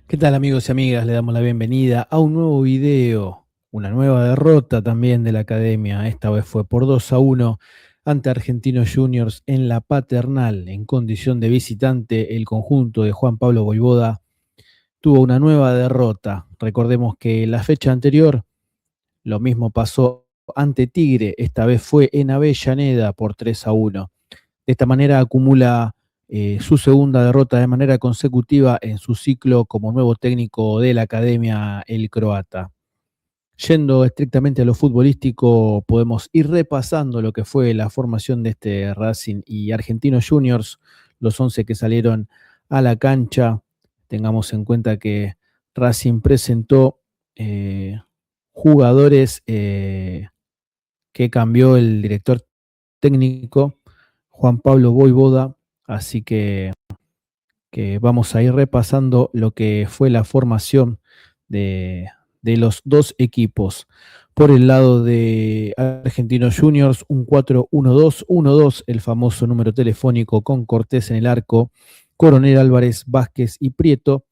¿Qué tal amigos y amigas? Le damos la bienvenida a un nuevo video, una nueva derrota también de la academia. Esta vez fue por 2-1 ante Argentinos Juniors en la Paternal. En condición de visitante, el conjunto de Juan Pablo Vojvoda tuvo una nueva derrota. Recordemos que la fecha anterior lo mismo pasó ante Tigre, esta vez fue en Avellaneda por 3-1. De esta manera acumula su segunda derrota de manera consecutiva en su ciclo como nuevo técnico de la academia el croata. Yendo estrictamente a lo futbolístico, podemos ir repasando lo que fue la formación de este Racing y Argentinos Juniors, los 11 que salieron a la cancha. Tengamos en cuenta que Racing presentó jugadores que cambió el director técnico Juan Pablo Vojvoda, así que vamos a ir repasando lo que fue la formación de los dos equipos. Por el lado de Argentinos Juniors, un 4-1-2-1-2, el famoso número telefónico con Cortés en el arco, Coronel Álvarez, Vázquez y Prieto,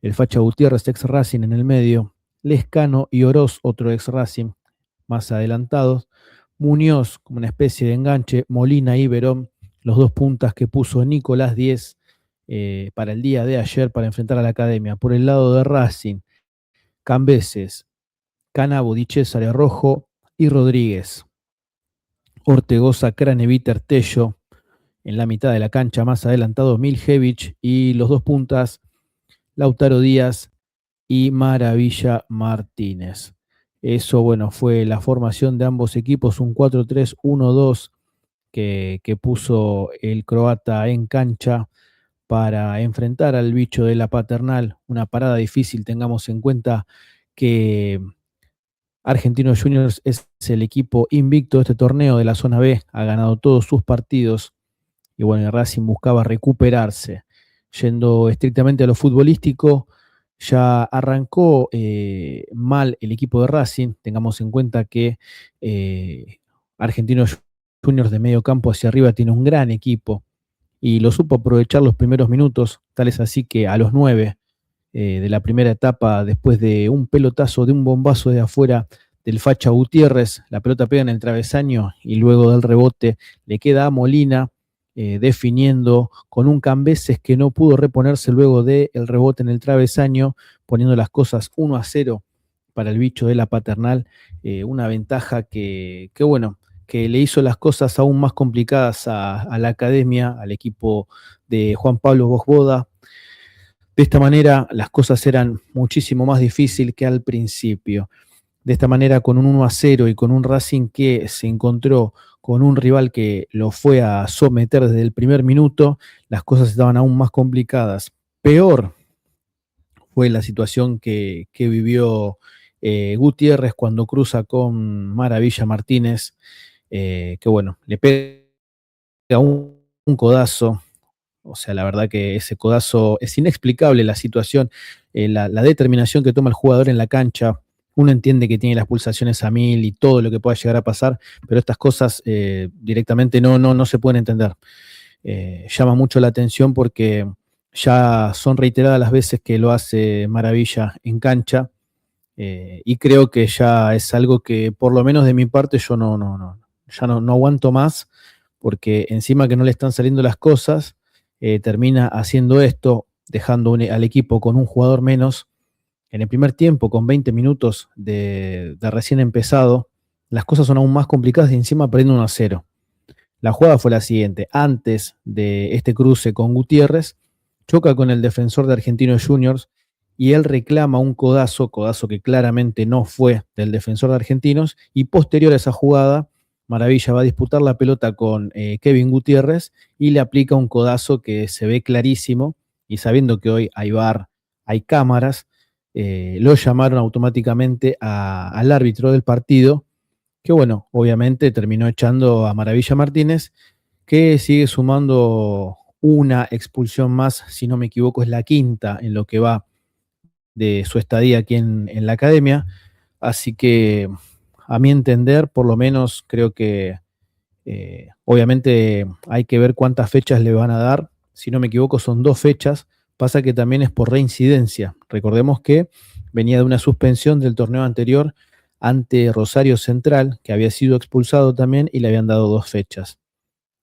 el Facha Gutiérrez, ex Racing en el medio, Lescano y Oroz, otro ex Racing, más adelantados, Muñoz como una especie de enganche, Molina y Verón, los dos puntas que puso Nicolás Díez para el día de ayer para enfrentar a la academia. Por el lado de Racing, Cambeses, Canabo, Di Cesare Rojo y Rodríguez. Ortegoza, Craneviter, Tello en la mitad de la cancha, más adelantado Miljevich y los dos puntas, Lautaro Díaz y Maravilla Martínez. Eso, bueno, fue la formación de ambos equipos, un 4-3-1-2 que puso el croata en cancha para enfrentar al bicho de la Paternal, una parada difícil. Tengamos en cuenta que Argentinos Juniors es el equipo invicto de este torneo de la zona B, ha ganado todos sus partidos y bueno, el Racing buscaba recuperarse. Yendo estrictamente a lo futbolístico, ya arrancó mal el equipo de Racing. Tengamos en cuenta que Argentinos Juniors de medio campo hacia arriba tiene un gran equipo y lo supo aprovechar los primeros minutos, tal es así que a los 9 de la primera etapa, después de un pelotazo, de un bombazo de afuera del Facha Gutiérrez, la pelota pega en el travesaño y luego del rebote le queda a Molina definiendo con un Cambeses que no pudo reponerse luego del rebote en el travesaño, poniendo las cosas 1-0 para el bicho de la Paternal, una ventaja que bueno, que le hizo las cosas aún más complicadas a la academia, al equipo de Juan Pablo Vojvoda. De esta manera las cosas eran muchísimo más difíciles que al principio. De esta manera, con un 1-0 y con un Racing que se encontró con un rival que lo fue a someter desde el primer minuto, las cosas estaban aún más complicadas. Peor fue la situación que vivió Gutiérrez cuando cruza con Maravilla Martínez, que bueno, le pega un codazo. O sea, la verdad que ese codazo es inexplicable la situación, la determinación que toma el jugador en la cancha. Uno entiende que tiene las pulsaciones a 1000 y todo lo que pueda llegar a pasar, pero estas cosas directamente no se pueden entender. Llama mucho la atención porque ya son reiteradas las veces que lo hace Maravilla en cancha y creo que ya es algo que por lo menos de mi parte yo ya no aguanto más porque encima que no le están saliendo las cosas, termina haciendo esto, dejando al equipo con un jugador menos. En el primer tiempo, con 20 minutos de recién empezado, las cosas son aún más complicadas y encima perdiendo 1-0. La jugada fue la siguiente. Antes de este cruce con Gutiérrez, choca con el defensor de Argentinos Juniors y él reclama un codazo que claramente no fue del defensor de Argentinos, y posterior a esa jugada, Maravilla va a disputar la pelota con Kevin Gutiérrez y le aplica un codazo que se ve clarísimo, y sabiendo que hoy hay VAR, hay cámaras, lo llamaron automáticamente al árbitro del partido, que bueno, obviamente terminó echando a Maravilla Martínez, que sigue sumando una expulsión más, si no me equivoco, es la quinta en lo que va de su estadía aquí en la academia. Así que, a mi entender, por lo menos creo que obviamente hay que ver cuántas fechas le van a dar. Si no me equivoco, son 2 fechas Pasa que también es por reincidencia. Recordemos que venía de una suspensión del torneo anterior ante Rosario Central, que había sido expulsado también y le habían dado 2 fechas.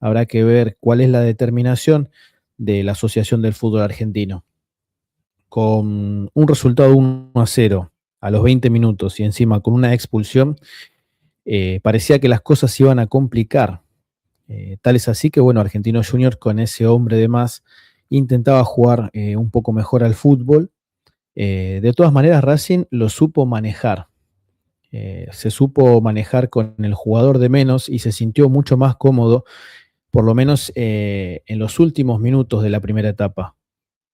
Habrá que ver cuál es la determinación de la Asociación del Fútbol Argentino. Con un resultado 1-0 a los 20 minutos y encima con una expulsión, parecía que las cosas se iban a complicar. Tal es así que, bueno, Argentinos Juniors con ese hombre de más intentaba jugar un poco mejor al fútbol. De todas maneras, Racing lo supo manejar. Se supo manejar con el jugador de menos y se sintió mucho más cómodo, por lo menos en los últimos minutos de la primera etapa,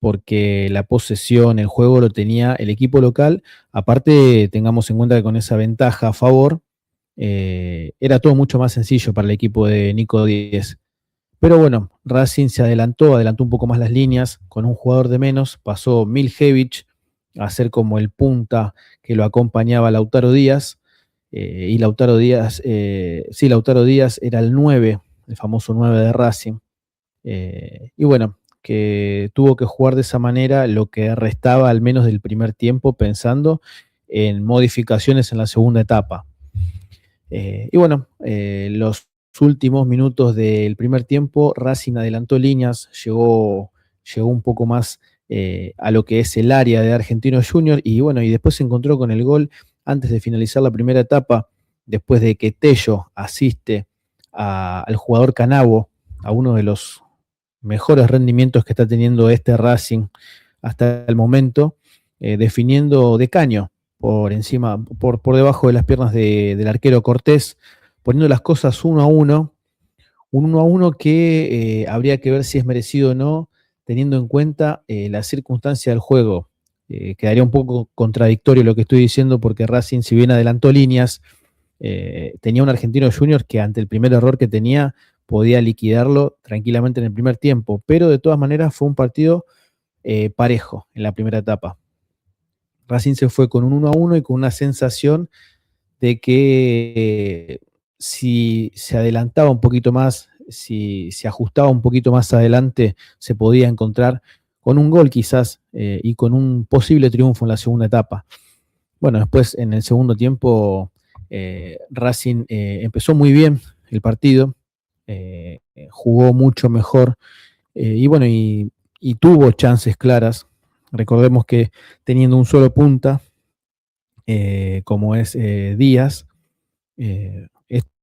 porque la posesión, el juego lo tenía el equipo local. Aparte, tengamos en cuenta que con esa ventaja a favor, era todo mucho más sencillo para el equipo de Nico Díez. Pero bueno, Racing se adelantó un poco más las líneas, con un jugador de menos, pasó Miljevic a ser como el punta que lo acompañaba a Lautaro Díaz, y Lautaro Díaz, sí, Lautaro Díaz era el 9, el famoso 9 de Racing, y bueno, que tuvo que jugar de esa manera lo que restaba al menos del primer tiempo, pensando en modificaciones en la segunda etapa. Y bueno, los últimos minutos del primer tiempo, Racing adelantó líneas, llegó un poco más a lo que es el área de Argentinos Juniors, y bueno, y después se encontró con el gol antes de finalizar la primera etapa, después de que Tello asiste al jugador Canavo, a uno de los mejores rendimientos que está teniendo este Racing hasta el momento, definiendo de caño por encima, por debajo de las piernas del arquero Cortés, poniendo las cosas 1-1, un 1-1 que habría que ver si es merecido o no, teniendo en cuenta la circunstancia del juego. Quedaría un poco contradictorio lo que estoy diciendo, porque Racing, si bien adelantó líneas, tenía un Argentino Juniors que ante el primer error que tenía podía liquidarlo tranquilamente en el primer tiempo, pero de todas maneras fue un partido parejo en la primera etapa. Racing se fue con un 1-1 y con una sensación de que si se adelantaba un poquito más, si se ajustaba un poquito más adelante, se podía encontrar con un gol quizás, y con un posible triunfo en la segunda etapa. Bueno, después en el segundo tiempo, Racing empezó muy bien el partido, jugó mucho mejor, y bueno, y tuvo chances claras. Recordemos que teniendo un solo punta, como es Díaz,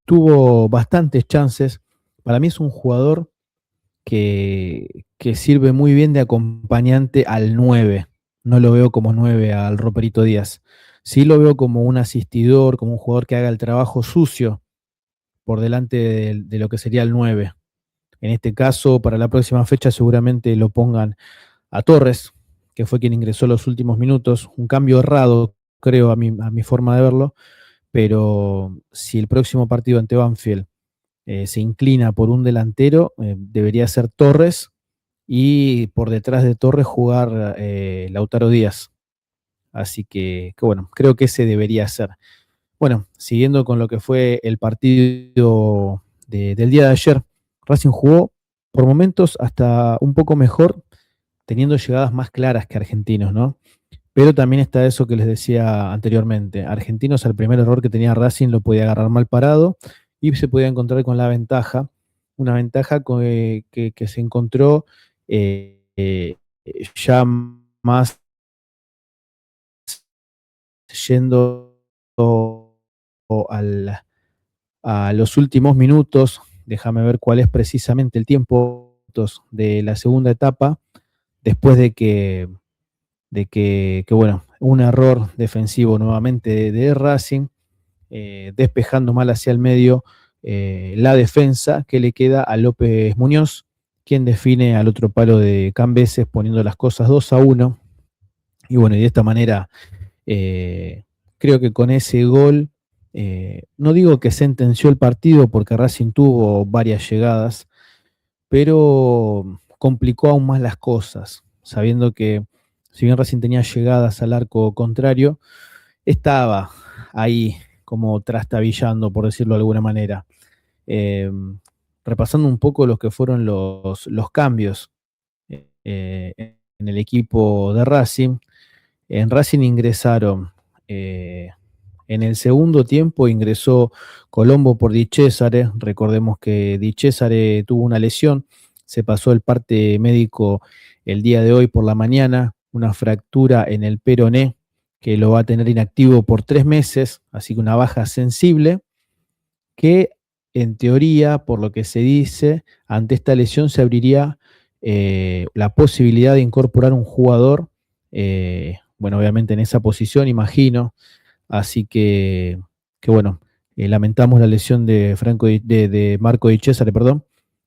tuvo bastantes chances. Para mí es un jugador que sirve muy bien de acompañante al 9. No lo veo como 9 al Roperito Díaz. Sí lo veo como un asistidor, como un jugador que haga el trabajo sucio por delante de lo que sería el 9. En este caso, para la próxima fecha seguramente lo pongan a Torres, que fue quien ingresó los últimos minutos. Un cambio errado, creo, a mi forma de verlo, pero si el próximo partido ante Banfield se inclina por un delantero, debería ser Torres, y por detrás de Torres jugar Lautaro Díaz. Así que bueno, creo que ese debería ser. Bueno, siguiendo con lo que fue el partido del día de ayer, Racing jugó por momentos hasta un poco mejor, teniendo llegadas más claras que Argentinos, ¿no? Pero también está eso que les decía anteriormente. Argentinos, al primer error que tenía Racing, lo podía agarrar mal parado y se podía encontrar con la ventaja, una ventaja que se encontró ya más yendo al, a los últimos minutos. Déjame ver cuál es precisamente el tiempo de la segunda etapa, después de que bueno, un error defensivo nuevamente de Racing, despejando mal hacia el medio la defensa, que le queda a López Muñoz, quien define al otro palo de Cambeses, poniendo las cosas 2-1. Y bueno, y de esta manera, creo que con ese gol, no digo que sentenció el partido, porque Racing tuvo varias llegadas, pero complicó aún más las cosas, sabiendo que si bien Racing tenía llegadas al arco contrario, estaba ahí como trastabillando, por decirlo de alguna manera. Eh, Repasando un poco los que fueron los cambios el equipo de Racing. En Racing ingresaron, en el segundo tiempo ingresó Colombo por Di Cesare. Recordemos que Di Cesare tuvo una lesión, se pasó el parte médico el día de hoy por la mañana, una fractura en el peroné que lo va a tener inactivo por 3 meses, así que una baja sensible que en teoría, por lo que se dice, ante esta lesión se abriría la posibilidad de incorporar un jugador, bueno, obviamente en esa posición, imagino, así que bueno, lamentamos la lesión de de Marco Di Cesare, perdón,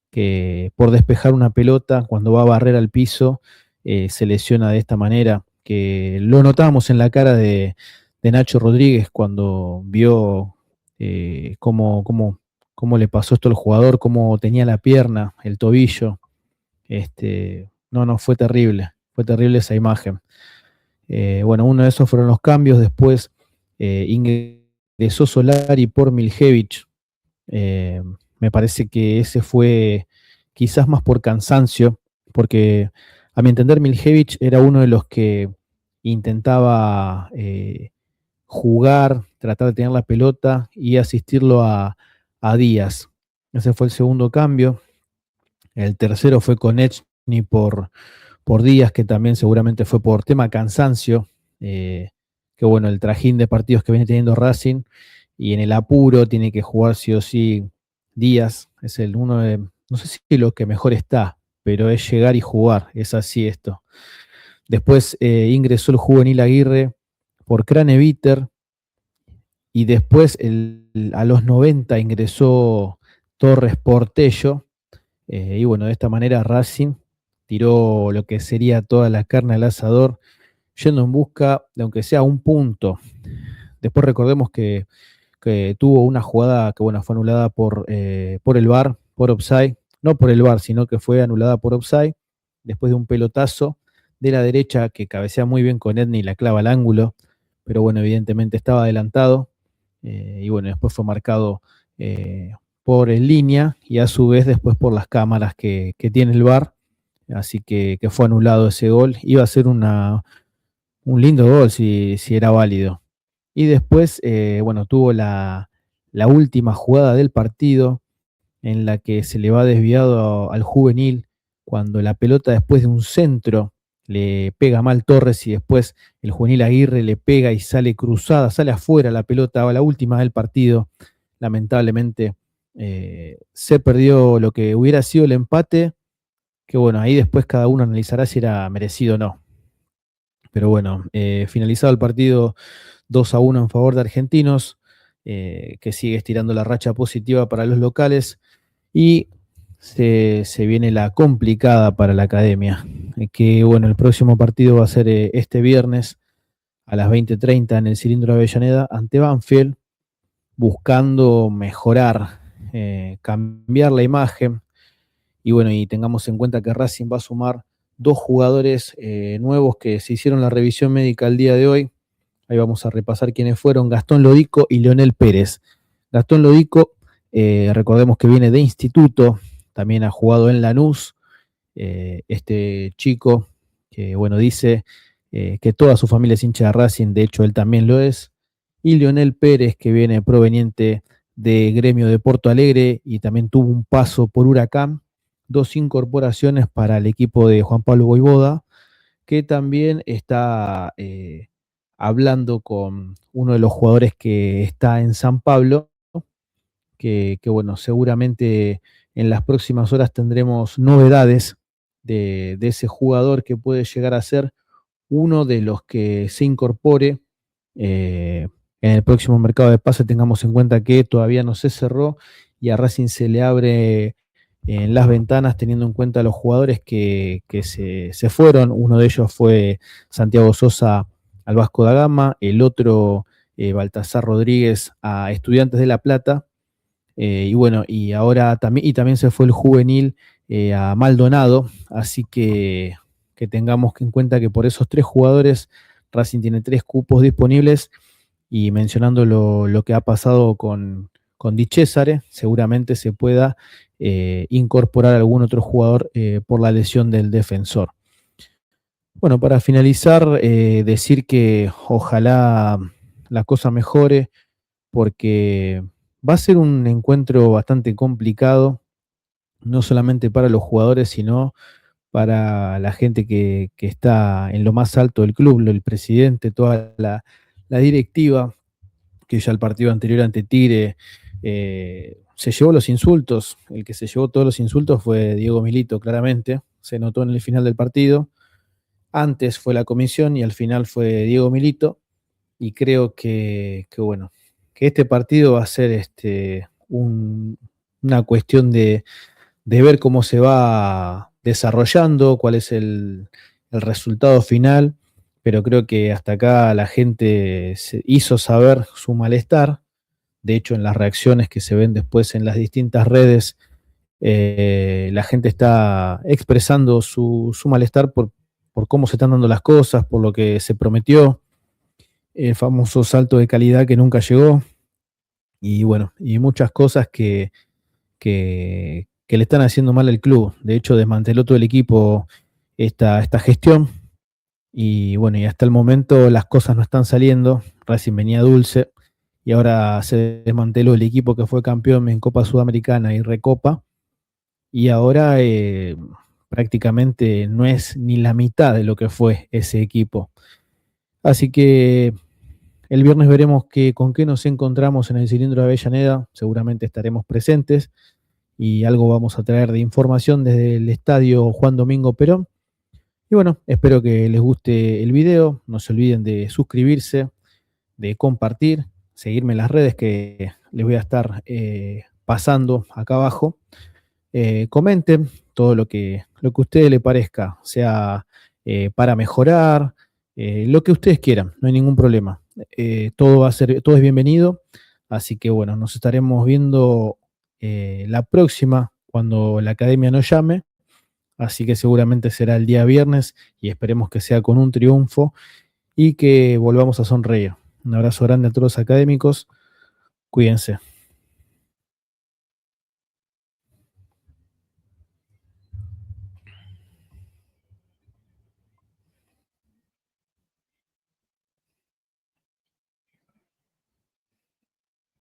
que por despejar una pelota, cuando va a barrer al piso, se lesiona de esta manera, que lo notábamos en la cara de Nacho Rodríguez cuando vio cómo le pasó esto al jugador, cómo tenía la pierna, el tobillo. No, fue terrible esa imagen. Bueno, uno de esos fueron los cambios, después ingresó Solari por Miljevic. Me parece que ese fue quizás más por cansancio, porque a mi entender Miljevic era uno de los que intentaba jugar, tratar de tener la pelota y asistirlo a Díaz. Ese fue el segundo cambio. El tercero fue con Echny por Díaz, que también seguramente fue por tema cansancio, que bueno, el trajín de partidos que viene teniendo Racing, y en el apuro tiene que jugar sí o sí Díaz, es el uno de, no sé si lo que mejor está, pero es llegar y jugar, es así esto. Después ingresó el juvenil Aguirre por Craneviter, y después a los 90 ingresó Torres por Tello, y bueno, de esta manera Racing tiró lo que sería toda la carne al asador, yendo en busca de aunque sea un punto. Después recordemos que tuvo una jugada que bueno, fue anulada por el VAR, por offside, no por el VAR, sino que fue anulada por offside, después de un pelotazo de la derecha que cabecea muy bien con Edney y la clava al ángulo, pero bueno, evidentemente estaba adelantado, y bueno, después fue marcado por en línea y a su vez después por las cámaras que tiene el VAR, así que fue anulado ese gol. Iba a ser un lindo gol si era válido. Y después, bueno, tuvo la última jugada del partido en la que se le va desviado al juvenil cuando la pelota después de un centro le pega mal Torres y después el juvenil Aguirre le pega y sale cruzada, sale afuera la pelota, la última del partido. Lamentablemente se perdió lo que hubiera sido el empate, que bueno, ahí después cada uno analizará si era merecido o no. Pero bueno, finalizado el partido 2-1 en favor de Argentinos, que sigue estirando la racha positiva para los locales, y se viene la complicada para la academia, que bueno, el próximo partido va a ser este viernes a las 20:30 en el Cilindro de Avellaneda ante Banfield, buscando mejorar, cambiar la imagen, y bueno, y tengamos en cuenta que Racing va a sumar 2 jugadores nuevos que se hicieron la revisión médica el día de hoy. Ahí vamos a repasar quiénes fueron: Gastón Lodico y Leonel Pérez. Gastón Lodico, recordemos que viene de instituto, también ha jugado en Lanús, este chico que, bueno, dice que toda su familia es hincha de Racing, de hecho él también lo es. Y Leonel Pérez, que viene proveniente de Gremio de Porto Alegre y también tuvo un paso por Huracán. 2 incorporaciones para el equipo de Juan Pablo Vojvoda, que también está hablando con uno de los jugadores que está en San Pablo, que bueno, seguramente en las próximas horas tendremos novedades de ese jugador que puede llegar a ser uno de los que se incorpore en el próximo mercado de pase. Tengamos en cuenta que todavía no se cerró y a Racing se le abre en las ventanas, teniendo en cuenta los jugadores que se fueron. Uno de ellos fue Santiago Sosa al Vasco da Gama, el otro Baltasar Rodríguez a Estudiantes de La Plata, y bueno, y ahora también se fue el juvenil a Maldonado, así que tengamos en cuenta que por esos 3 jugadores Racing tiene 3 cupos disponibles. Y mencionando lo que ha pasado con Di Cesare, seguramente se pueda incorporar algún otro jugador por la lesión del defensor. Bueno, para finalizar, decir que ojalá la cosa mejore porque va a ser un encuentro bastante complicado, no solamente para los jugadores, sino para la gente que está en lo más alto del club, el presidente, toda la directiva, que ya el partido anterior ante Tigre se llevó los insultos. El que se llevó todos los insultos fue Diego Milito, claramente. Se notó en el final del partido. Antes fue la comisión y al final fue Diego Milito. Y creo bueno, que este partido va a ser una cuestión de ver cómo se va desarrollando, cuál es el resultado final, pero creo que hasta acá la gente se hizo saber su malestar. De hecho, en las reacciones que se ven después en las distintas redes, la gente está expresando su malestar por cómo se están dando las cosas, por lo que se prometió, el famoso salto de calidad que nunca llegó, y bueno, y muchas cosas que le están haciendo mal al club. De hecho, desmanteló todo el equipo esta gestión, y bueno, y hasta el momento las cosas no están saliendo. Racing venía dulce, y ahora se desmanteló el equipo que fue campeón en Copa Sudamericana y Recopa, y ahora prácticamente no es ni la mitad de lo que fue ese equipo. Así que el viernes veremos con qué nos encontramos en el cilindro de Avellaneda. Seguramente estaremos presentes y algo vamos a traer de información desde el estadio Juan Domingo Perón. Y bueno, espero que les guste el video. No se olviden de suscribirse, de compartir, seguirme en las redes que les voy a estar pasando acá abajo. Comenten todo lo que a ustedes les parezca, sea para mejorar, lo que ustedes quieran, no hay ningún problema. Todo es bienvenido, así que bueno, nos estaremos viendo la próxima cuando la academia nos llame, así que seguramente será el día viernes y esperemos que sea con un triunfo y que volvamos a sonreír. Un abrazo grande a todos los académicos, cuídense.